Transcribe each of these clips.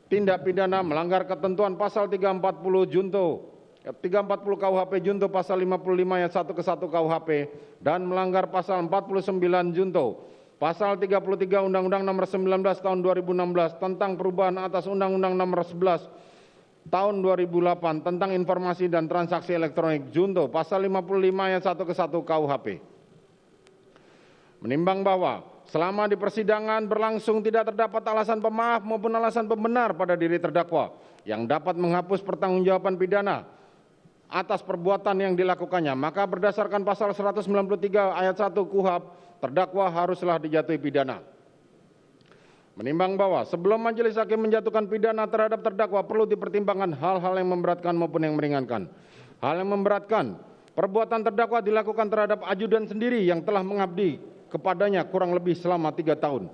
tindak pidana melanggar ketentuan pasal 340 KUHP junto pasal 55 ayat 1 ke 1 KUHP dan melanggar pasal 49 junto pasal 33 Undang-Undang Nomor 19 Tahun 2016 tentang perubahan atas Undang-Undang Nomor 11 Tahun 2008 tentang informasi dan transaksi elektronik junto pasal 55 ayat 1 ke 1 KUHP. Menimbang bahwa selama di persidangan berlangsung tidak terdapat alasan pemaaf maupun alasan pembenar pada diri terdakwa yang dapat menghapus pertanggungjawaban pidana atas perbuatan yang dilakukannya, maka berdasarkan pasal 193 ayat 1 KUHP, terdakwa haruslah dijatuhi pidana. Menimbang bahwa sebelum majelis hakim menjatuhkan pidana terhadap terdakwa perlu dipertimbangkan hal-hal yang memberatkan maupun yang meringankan. Hal yang memberatkan, perbuatan terdakwa dilakukan terhadap ajudan sendiri yang telah mengabdi kepadanya kurang lebih selama 3 tahun.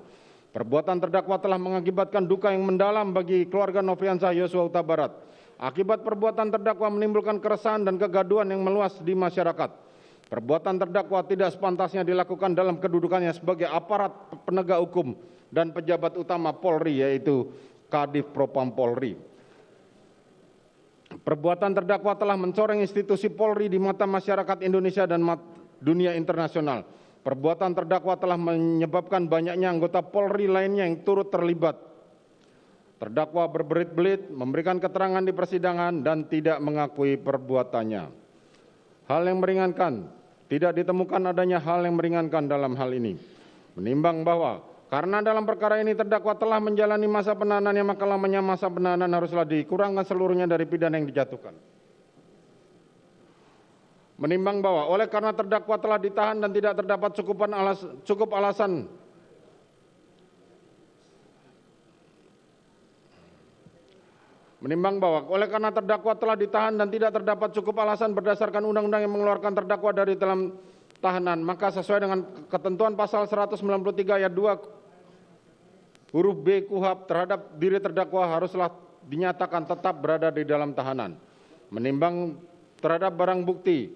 Perbuatan terdakwa telah mengakibatkan duka yang mendalam bagi keluarga Nofriansah Yosua Huta Barat. Akibat perbuatan terdakwa menimbulkan keresahan dan kegaduhan yang meluas di masyarakat. Perbuatan terdakwa tidak sepantasnya dilakukan dalam kedudukannya sebagai aparat penegak hukum dan pejabat utama Polri, yaitu Kadif Propam Polri. Perbuatan terdakwa telah mencoreng institusi Polri di mata masyarakat Indonesia dan dunia internasional. Perbuatan terdakwa telah menyebabkan banyaknya anggota Polri lainnya yang turut terlibat. Terdakwa berbelit-belit memberikan keterangan di persidangan dan tidak mengakui perbuatannya. Hal yang meringankan, tidak ditemukan adanya hal yang meringankan dalam hal ini. Menimbang bahwa karena dalam perkara ini terdakwa telah menjalani masa penahanannya, maka lamanya masa penahanan haruslah dikurangkan seluruhnya dari pidana yang dijatuhkan. Menimbang bahwa oleh karena terdakwa telah ditahan dan tidak terdapat cukup alasan berdasarkan undang-undang yang mengeluarkan terdakwa dari dalam tahanan, maka sesuai dengan ketentuan pasal 193 ayat 2 huruf B KUHP terhadap diri terdakwa haruslah dinyatakan tetap berada di dalam tahanan. Menimbang terhadap barang bukti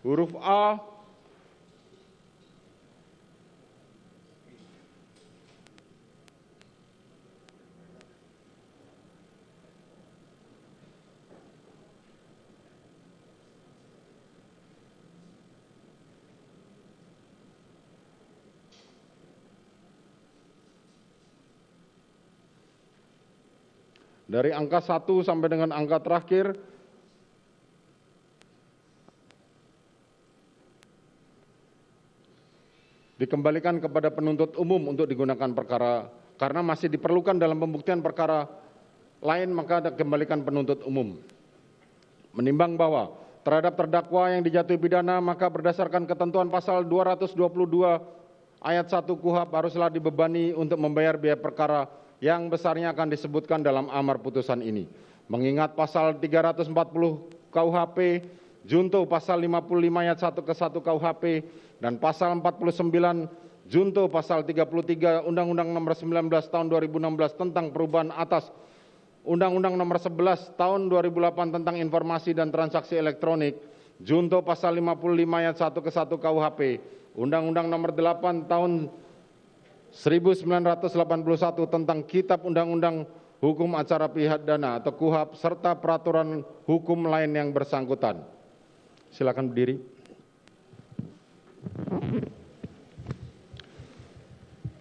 huruf A dari angka 1 sampai dengan angka terakhir dikembalikan kepada penuntut umum untuk digunakan perkara, karena masih diperlukan dalam pembuktian perkara lain, maka dikembalikan penuntut umum. Menimbang bahwa terhadap terdakwa yang dijatuhi pidana, maka berdasarkan ketentuan pasal 222 ayat 1 KUHP haruslah dibebani untuk membayar biaya perkara yang besarnya akan disebutkan dalam amar putusan ini. Mengingat pasal 340 KUHP junto pasal 55 ayat 1 ke 1 KUHP dan pasal 49 junto pasal 33 Undang-Undang Nomor 19 Tahun 2016 tentang perubahan atas Undang-Undang Nomor 11 Tahun 2008 tentang informasi dan transaksi elektronik junto pasal 55 ayat 1 ke 1 KUHP, Undang-Undang Nomor 8 Tahun 1981 tentang Kitab Undang-Undang Hukum Acara Pidana atau KUHP serta peraturan hukum lain yang bersangkutan. Silakan berdiri.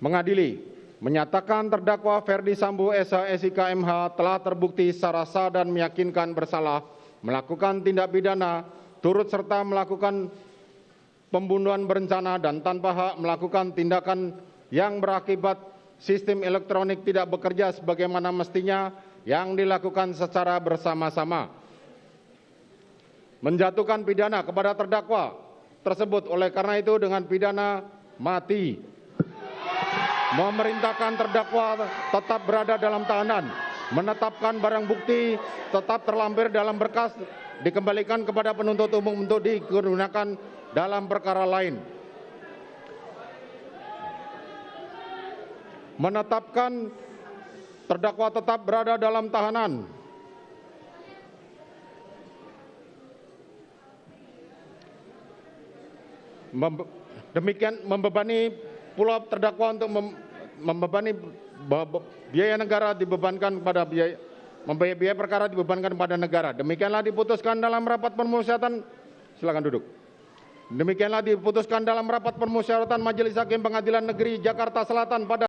Mengadili, menyatakan terdakwa Ferdi Sambo SH MH telah terbukti secara sah dan meyakinkan bersalah melakukan tindak pidana turut serta melakukan pembunuhan berencana dan tanpa hak melakukan tindakan yang berakibat sistem elektronik tidak bekerja sebagaimana mestinya yang dilakukan secara bersama-sama. Menjatuhkan pidana kepada terdakwa tersebut oleh karena itu dengan pidana mati. Memerintahkan terdakwa tetap berada dalam tahanan, menetapkan barang bukti tetap terlampir dalam berkas, dikembalikan kepada penuntut umum untuk digunakan dalam perkara lain. Menetapkan terdakwa tetap berada dalam tahanan. Demikian membebani pula terdakwa untuk membebani biaya negara dibebankan pada biaya perkara dibebankan pada negara. Demikianlah diputuskan dalam rapat permusyawaratan. Silakan duduk. Demikianlah diputuskan dalam rapat permusyawaratan Majelis Hakim Pengadilan Negeri Jakarta Selatan pada